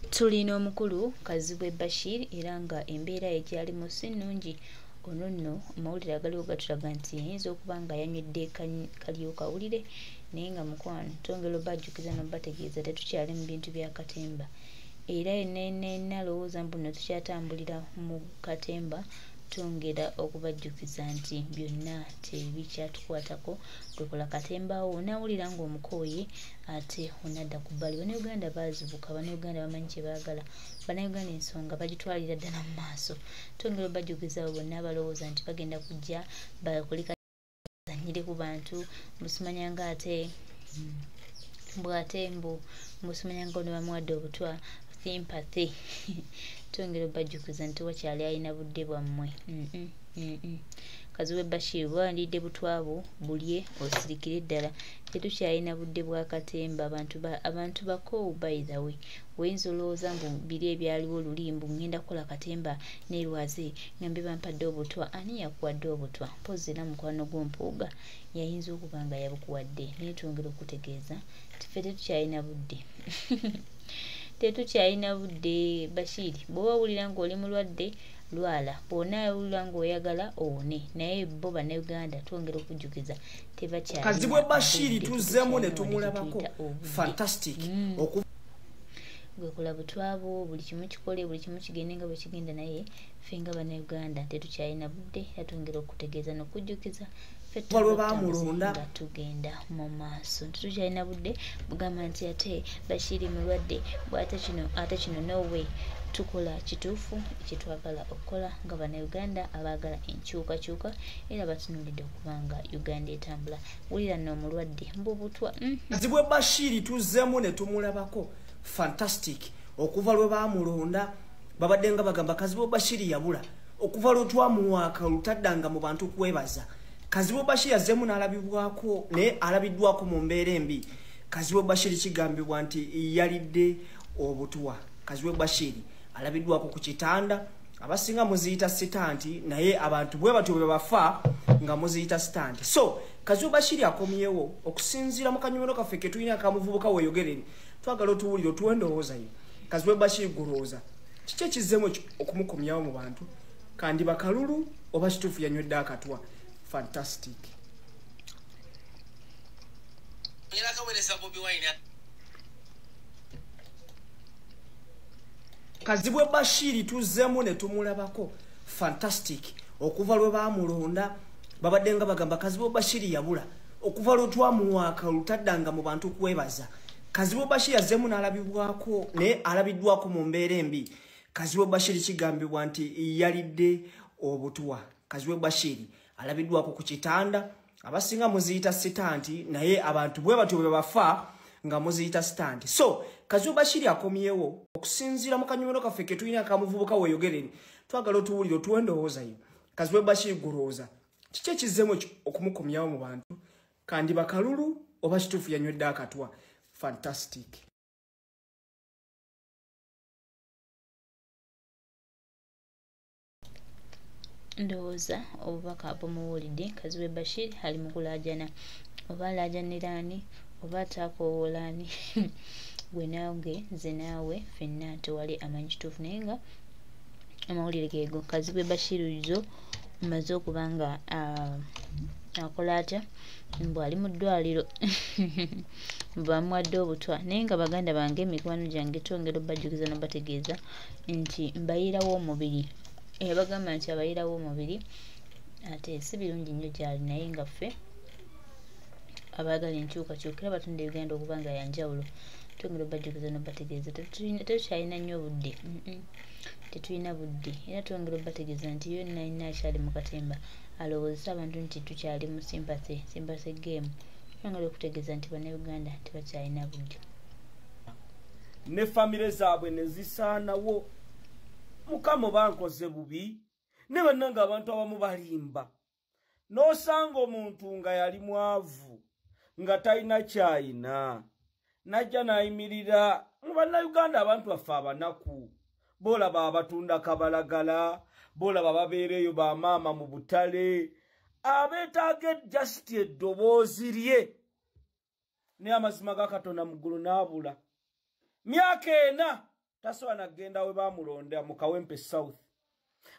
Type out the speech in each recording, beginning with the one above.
Tulina omukulu Kazibwe Bashir era nga embeera egyali mu si nnungi. Ono nno amawulire agaliwo gatulaga nti ayinza okuba nga yanywedde kalyokawulire naye nga mukwano twongera obajjukiza n'obategeeza tetukyali mu bintu bya katemba era yenna alowooza mbu nno tukyatambulira mu katemba twongera okubajjukiza nti byonna tebikyatukwatako twekola katembawo onawulira ng'omukooye ate onadda ku bbali. Bannayuganda baazibuka, bannayuganda bamanyi kye baagala, bannayuganda ensonga bagitwalira ddala mu maaso. Twongera obajjukizawo bonna abalowooza nti bagenda kujja bakoleka zanyire ku bantu musimanya nga ate bw'ate musimanya nga ono bamuwadde obutwa sympathy. Twongera obajjukiza nti wakyali alina budde bwammwe. Kazibwe Bashir bwandidde butwabo bulye osirikire ddala tetukyalina budde bwa katemba. Abantu bako by the way oyinza olowooza mbu biri ebyaliwo lulimbu ngenda kukola katemba nerwaze ngambe bampadde obutwa. Ani yakuwadde obutwa? Mpozi era mukwano gw'ompuuga yayinza okuba nga yabukuwadde. Naye twongera okutegeeza ffe tetukyalina budde tetukyalina budde. Bashiri bw'oba owulira ng'oli mulwadde lwala, bw'ona awulira ng'oyagala owone, naye bo bannayuganda twongera okujjukiza tebakyalina. Kazibwe Bashiri tuzzeemu ne tumulabako fantastic gwekola butwabo buli kimu kikole buli kimu kigende nga bwe kigenda, naye ffe nga bannayuganda tetukyalina budde. yatwongera okutegeeza n'okujjukiza ffe nga tugenda mu maaso tetukyalina budde. Bugamba nti ate Bashiri mulwadde bw'ate kino nowe tukola kituufu kyetwagala okukola nga bannayuganda abaagala enkyukakyuka era batunuulidde okuba nga Uganda etambula. Wulira nno omulwadde mbubutwa. Kazibwe Bashiri tuzzeemu ne tumulabako fantastic okuva lwe baamulonda babadde nga bagamba Kazibwe Bashiri yabula okuva lwe twamuwaaka lutaddanga mu bantu kwebaza. Kazibwe Bashiri yazzeemu n'alabibwako naye alabiddwako mu mbeera embi. Kazibwe Bashiri kigambibwa nti yalidde obutwa. Kazibwe Bashiri alabiddwako ku kitanda, abasinga muziyita sitanti naye abantu bwe batyo bwe bafa nga muziyita sitanti. So Kazibwe Bashiri akomyewo okusinziira mu kanyomero kaffe ke tulina akamuvubuka weeyogerere twagala otuwulire otuwe endowooza ye. Kazibwe Bashiri gulowooza kiki ekizzeemu okumukomyawo mu bantu, kandi bakalulu oba kituufu yanywedde akatwa? Fantastic. Kazibwe Bashiri tuzzeemu ne tumulabako fantastic okuva lwe baamulonda babadde nga bagamba Kazibwe Bashiri yabula okuva lwe twamuwaaka lutaddanga mu bantu kwebaza. Kazibwe Bashiri yazzeemu n'alabibwako naye alabiddwako mu mbeera embi. Kazibwe Bashiri kigambibwa nti yalidde obutwa. Kazibwe Bashiri alabiddwako ku kitanda, abasinga muziyita sitanti naye abantu bwe batyo bwe bafa nga muziyita sitanti. So Kazibwe Bashiri akomyewo okusinziira mu kanyomero kaffe ke tulina akamuvubuka weeyogerere twagala otuwulire otuwe endowooza ye. Kazibwe Bashiri gulowooza kiki ekizzeemu okumukomyawo mu bantu, kandi bakalulu oba kituufu yanywedde akatwa? Fantastic. Ndowooza obubaka bumuwulidde. Kazibwe Bashir ali mu kulaajana, oba alaajanira ani oba ataakowoola ani gwe nange nze naawe ffenna tewali amanyi kituufu, naye nga amawulire geego. Kazibwe Bashir zo mmaze okuba nga akola atya mbu ali mu ddwaliro bamuwadde obutwa, naye nga baganda bange mikwano gyange twongera obajjukiza n'obategeeza nti mbayirawo omubiri. Bagamba nti abayirawo omubiri ate si birungi nnyo gyali, naye nga ffe abaagala enkyukakyuka era batunda Uganda okuba nga yanjawulo twongera obajjukiza n'obategeeza tetukyalina nnyo budde. Tetulina budde era twongera obategeeza nti yonna yonna akyali mu katemba alowoozesa abantu nti tukyali mu sympathy game. Twongera okutegeeza nti bannayuganda tebakyalina budde ne famire zaabwe ne zisaanawo. Mukama bankoze bubi ne bannanga abantu abamu balimba n'osanga omuntu nga yali mwavu nga talina kyayina najja n'ayimirira. Mu bannayuganda abantu baffe abanaku boolaba abatunda kabalagala, boolaba babeereeyo bamaama mu butale abeetaaga ejjasiti eddoboozi lye, naye amazima ga Katonda mu ggulu n'abula. Myaka 4 tasobola nagenda we bamulonda mu Kawempe South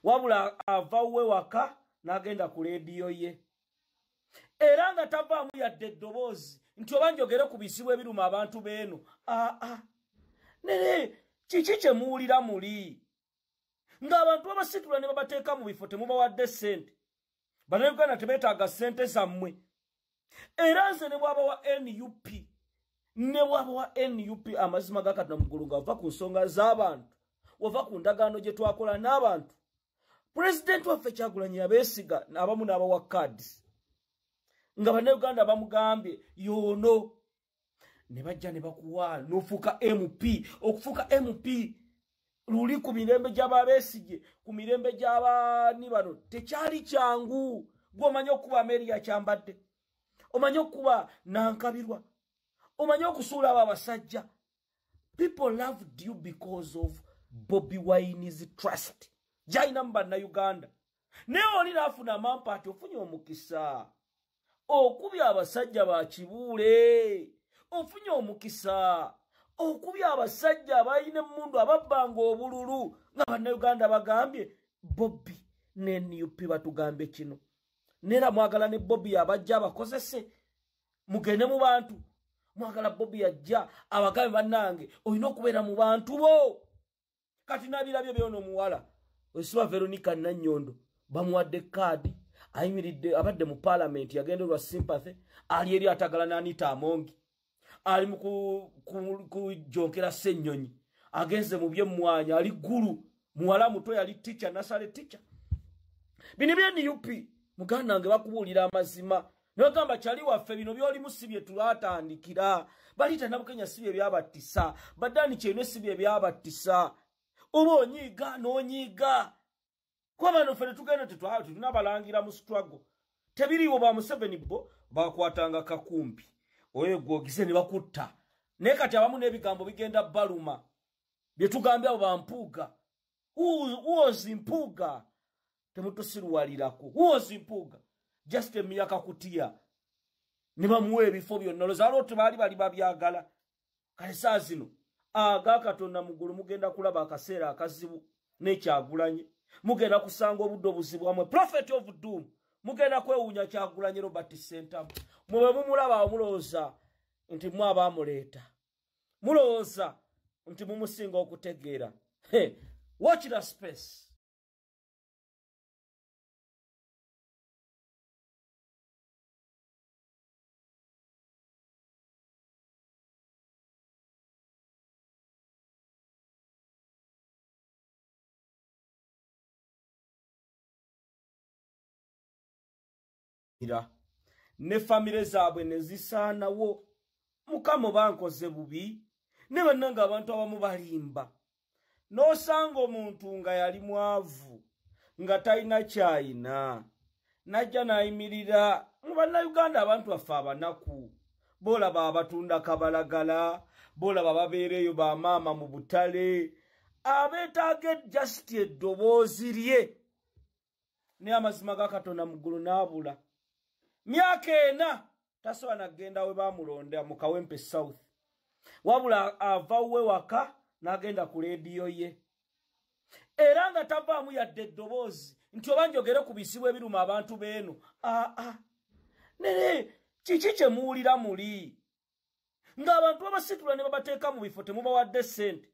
wabula ava we waka n'agenda ku leediyo ye era nga tavaamu yadde eddoboozi nti oba njogere ku bisibu ebiruma abantu beeno nene kiki kye muwulira muli ng'abantu babasitula ne babateeka mu bifo temubawadde ssente bannayuganda tebeetaaga ssente zammwe era nze ne bw'aba wa NUP ne bw'aba wa NUP amazima ga Katonda Muggulu ng'ava ku nsonga z'abantu wava ku ndagaano gye twakola n'abantu pulezidenti waffe Kyagulanyi yabeesiga abamu n'abawa cards nga bannayuganda bamugambye yoono ne bajja ne bakuwa n'ofuuka MP okufuuka MP luli ku mirembe gy'ababeesigye ku mirembe gy'abaani bano tekyali kyangu gw'omanyi okuba Mary yakyambadde omanyi okuba Nankabirwa omanyi okusuula abo abasajja people loved you because of Bobi Wine's trust jaina mu bannayuganda naye oli naafuna amampaati ofunye omukisa okubya abasajja ba kibuule ofunye omukisa okubya abasajja abayina emmundu ababbanga obululu nga bannayuganda bagambye Bobi ne NUP batugambe kino nera mwagala ne Bobi abajja abakozese mugende mu bantu mwagala Bobi yajja abagambe bannange olina okubeera mu bantu bo kati nabirabyo byono muwala Osiba Veronica Nannyondo bamuwadde kaadi ayimiridde abadde mu parliament yagenderwa sympathy ali eri atagala n'Anita Amongi ali mu kujonkera Ssennyonyi agenze mu by'emmwanya ali gulu muwala muto yali teacher nasale teacher bino bye NUP muganda wange bakubuulira amazima nogamba kyali waffe bino byoli musibye tulatandikira balita nabukenya sibye byabattisa badani kyeno sibye byabattisa oba onyiiga n'onyiiga kuba bano ffe netugenda tetunabalangira mu struggle tebiriwo ba Museveni bo bakwatanga kakumbi oyo gwogize ne bakutta naye kati abamu n'ebigambo bigenda baluma bye tugambye abo bampuuga uwozi mpuuga temutusiruwalirako uwozi mpuuga just emyaka kutiya ne bamuwa ebifo byonna olozalo tebaali babyagala kale saa zino aga Katonda Muggulu mugenda kulaba akaseera akazibu n'Ekyagulanyi mugenda kusanga obudde obuzibu wamwe prophet of doom mugenda kwewuunya Kyagulanyi Robert Sentamu mube mumulaba omulowooza nti mwe abaamuleeta mulowooza nti mumusinga okutegeera watch the space. Ne famile zaabwe ne zisaanawo mukama bankoze bubi ne bannanga abantu abamu balimba n'osanga omuntu nga yali mwavu nga talina kyayina najja nayimirira mu bannayuganda abantu baffe abanaku boolaba abatunda kabalagala boolaba babeereeyo bamaama mu butale abeetaaga just eddoboozi lye ne amazima ga Katonda Muggulu n'abula myaka ena tasobola nagenda we bamulonda mu Kawempe South wabula ava we waka n'agenda ku leediyo ye era nga tavaamu yadde eddoboozi nti oba njogere ku bisibu ebiruma abantu beeno nene kiki kye muwulira muli ng'abantu babasitula ne babateeka mu bifo temubawadde ssente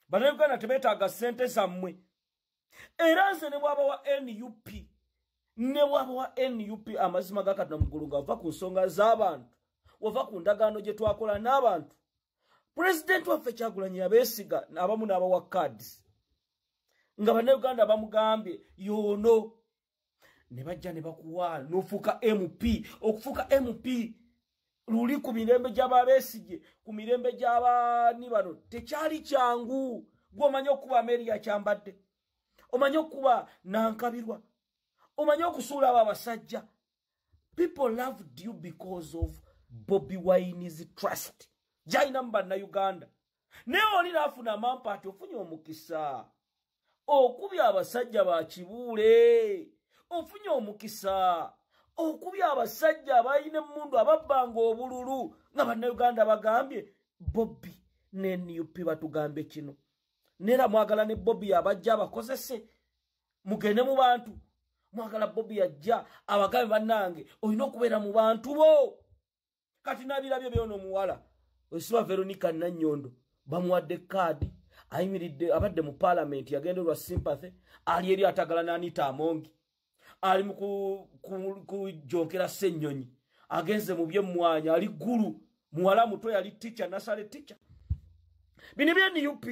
bannayuganda tebeetaaga ssente zammwe era nze ne bw'aba wa NUP ne bw'aba wa NUP amazima ga Katonda Muggulu ng'ava ku nsonga z'abantu wava ku ndagaano gye twakola n'abantu pulezidenti waffe Kyagulanyi yabeesiga abamu n'abawa cards nga bannayuganda bamugambye yoono ne bajja ne bakuwa n'ofuuka MP okufuuka MP luli ku mirembe gy'ababeesigye ku mirembe gy'abaani bano tekyali kyangu gw'omanyi okuba Mary yakyambadde omanyi okuba Nankabirwa omanyi okusuula abo abasajja people loved you because of Bobi Wine's trust jaina mu bannayuganda naye oli naafuna amampaati ofunye omukisa okubya abasajja ba kibuule ofunye omukisa okubya abasajja abayina emmundu ababbanga obululu nga bannayuganda bagambye Bobi ne NUP batugambe kino nera mwagala ne Bobby abajja abakozese mugende mu bantu mwagala Bobby ajja abagambe bannange olina okubeera mu bantu bo kati nabirabyo byono muwala Osiba Veronica Nanyondo bamuwadde kaadi ayimiridde abadde mu parliament yagenderwa sympathy ali eri atagala na Anita Amongi ali mu kujonkera Ssennyonyi agenze mu byemmwanya ali guru muwala muto yali teacher nasale teacher bino bye UP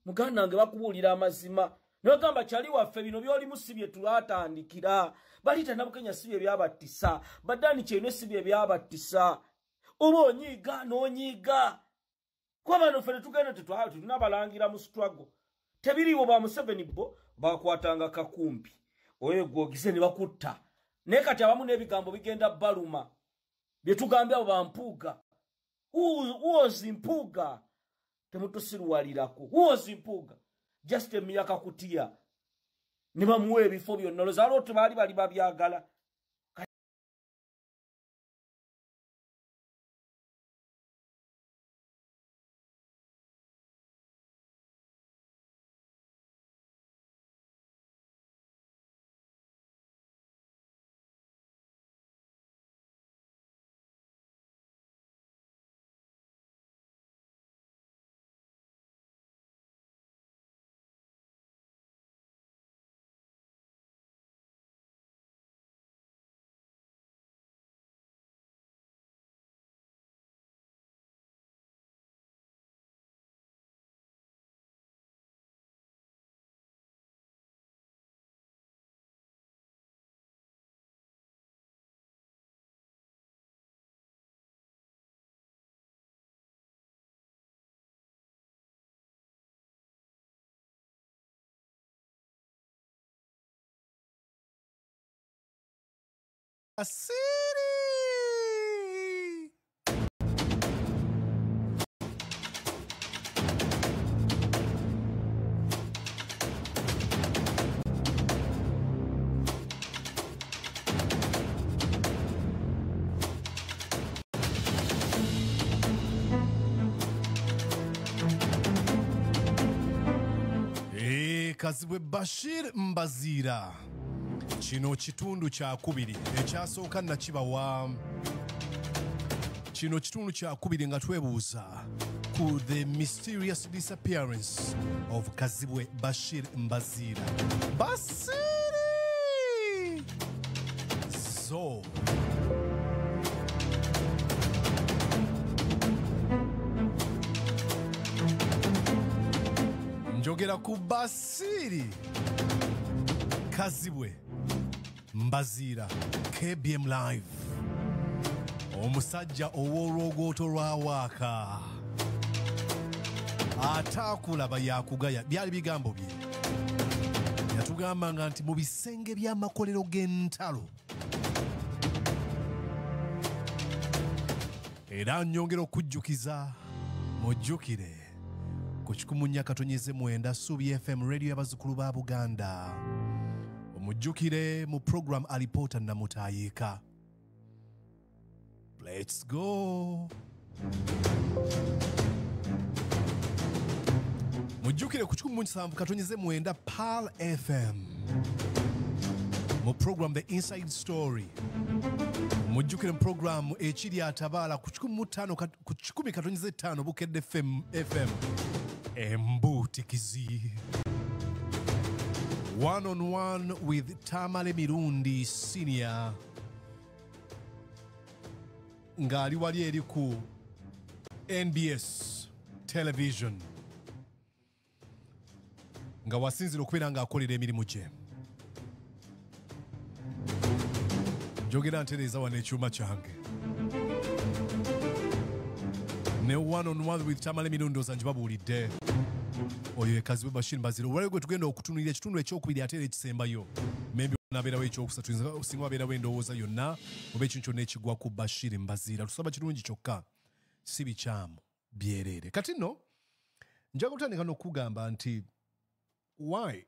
muganda nange bakubuulira amazima nogamba kyali waffe bino byoli musibye tulatandikira balita nabukenya sibye byabattisa badani kyene sibye byabattisa oba onyiga n'onyiga kuba bano ffe tugenda tunabalangira mu struggle tebiriwo ba Museveni bo bakwatanga kakumpi oyo gwogize ne bakutta naye kati abamu n'ebigambo bigenda baluma bye tugambye abo bampuuga uwozi mpuuga temutusirwalirako uwozi mpuuga just emyaka kutiya ne bamuwa ebifo byonna lozaalo tebaali bali babyagala Asiri. Kazibwe Bashir Mbazira. Kino kitundu kya kubiri ekyasooka nakibawa. Kino kitundu kya kubiri nga twebuuza ku the mysterious disappearance of Kazibwe Bashir Mbazira. Basiri! So njogera ku Basiri Kazibwe Mbazira KBM Live omusajja ow'olwogooto lwa waaka ataakulaba yakugaya byali bigambo bye yatugambanga nti mu bisenge by'amakolero g'entalo era nnyongera okujjukiza mujjukire ku 1.9 Subi FM radio y'abazzukulu ba Buganda omujjukire mu program alipota namutayika. Let's go. Mujjukire ku 1.9 PAL FM mu program The Inside Story. Mujjukire mu program ekiri atabala ku 1.5 Bukedde FM Embutikizi. One-on-one with Tamale Mirundi Senior. Ngali wali eri ku NBS Television. Nga wasinzira okubeera nga akolera emirimu gye. Njogera ntereeza wano ekyuma kyange. Ne one-on-one with Tamale Mirundi ozanjibabuulidde. Oyo Kazibwe Bashir Mbazira olwaliro gwe tugenda okutunulira ekitundu ekyokubiri ate era ekisembayo maybe nabeerawo ekyokusatu singa wabeerawo endowooza yonna oba ekintu kyonna ekigwa ku Bashir Mbazira tusaba kirungi kyokka si bikyamu byereere kati nno njaga kutandika n'okugamba nti why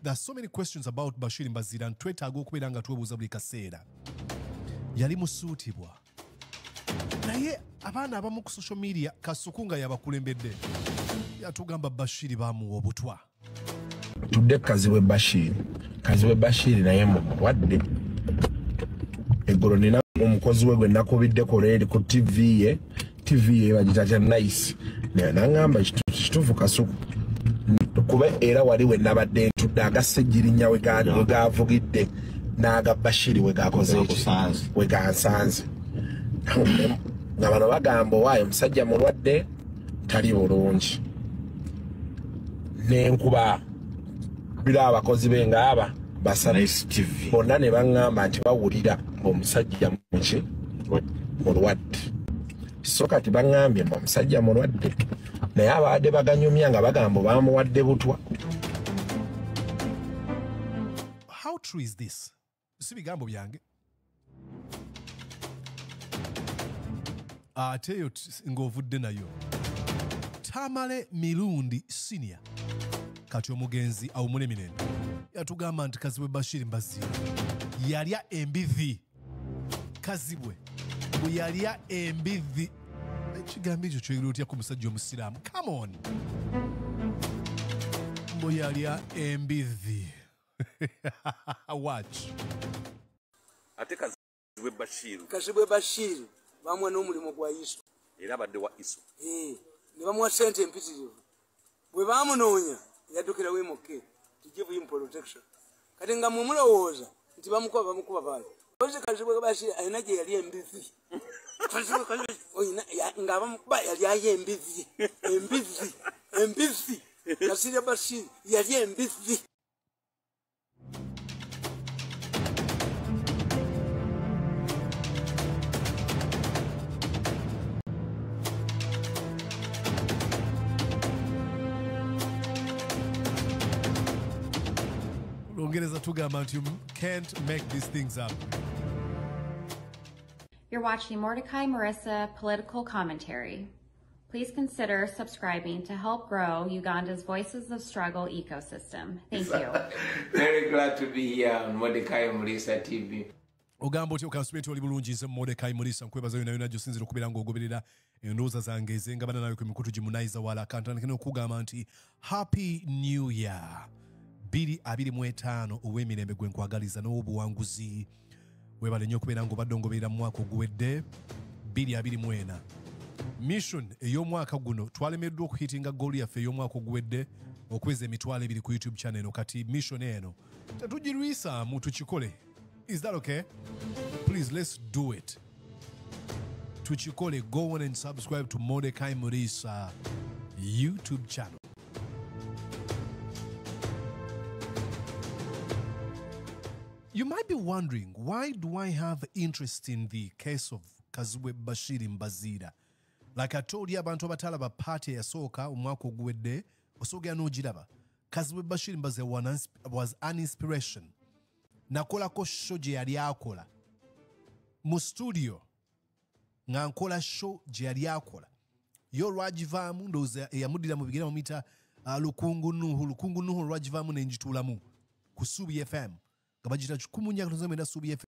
there are so many questions about Bashir Mbazira ntwetaaga okubeera nga twebuuza buli kaseera yali musuutibwa naye abaana abamu ku social media kasuku nga yabakulembedde yatugamba Bashiri bamuwa obutwa. Tudde Kazibwe Bashiri naye mulwadde. Eggulo nina omukozi we gwe nakubidde eri ku TV ye bagita nice. Nangamba kituufu kasuku. Kuba era wali we nabadde ntudde agasejjirinya we gaavugidde n'aga Bashiri we gakoze we gansanze. Nga bano bagamba waayo omusajja mulwadde tali bulungi. N'enkuba bira abakozi be ng'aba basana TV bonna ne baŋŋamba nti bawulira omusajja muki mulwadde. So kati baŋŋambye omusajja mulwadde naye abadde baganyumya nga bagamba bamuwadde butwa. How true is this? Si bigambo byange. Ate yo ng'ovudde nayo. Tamale Mirundi Senior kati omugenzi awumule minene yatugamba nti Kazibwe Bashiri Mbazira yalya embizi. Kazibwe bwe yalya embizi. Ekigambo ekyo kyoyira otya ku musajja omusiraamu? Come on. Bwe yalya embizi. Watch. Ate Kazibwe Bashiri bamuwa n'omulimu gwa Isu. Era badde wa Isu. Ne bamuwa ssente empitirivu. Bwe bamunoonya yaddukira wemoke to give him protection. Kati nga mulowooza nti bamukuba baali. Ozi Kazibwe Bashiri alina gye yali embizi. Nga abamukuba yali aye embizi. Embizi. Kazibwe Bashiri yali embizi. You can't make these things up. You're watching Mordecai Marissa Political Commentary. Please consider subscribing to help grow Uganda's Voices of Struggle ecosystem. Thank you. Very glad to be here on Mordecai Marissa TV. Ogambo ti okansumenti oli bulungi nze Mordecai Marissa nkwebaza yona yona gyosinzira okubeera ng'ogoberera endowooza zange ezengabana nawe ku mikutu gimunaayiza wala kantandikira okugamba nti Happy New Year. 2025 ow'emirembe gwe nkwagaliza n'obuwanguzi webale nnyo okubeera ng'obadde ngoberera mu mwaka oguwedde 2024 mission ey'omwaka guno twalemeddwa okuhitinga goolu yaffe ey'omwaka oguwedde okweza emitwalo 2 ku YouTube channel eno kati mission eno tetugirwisaamu tukikole. Is that okay? Please let's do it. Tukikole. Go on and subscribe to Mordecai Marissa YouTube channel. You might be wondering, why do I have interest in the case of Kazibwe Bashiri Mbazira? Like I told you abantu abatalaba party yasooka omwaka oguwedde osoogera n'ogiraba. Kazibwe Bashiri Mbazira was an inspiration. Nakolako show gye yali akola mu studio nga nkola show gye yali akola yo lwagivaamu ndowooza eyamuddira mu bigera mu mita lukungu nuhu lwagivaamu nenjituulamu ku Subi FM nga bagita 19 Subi FM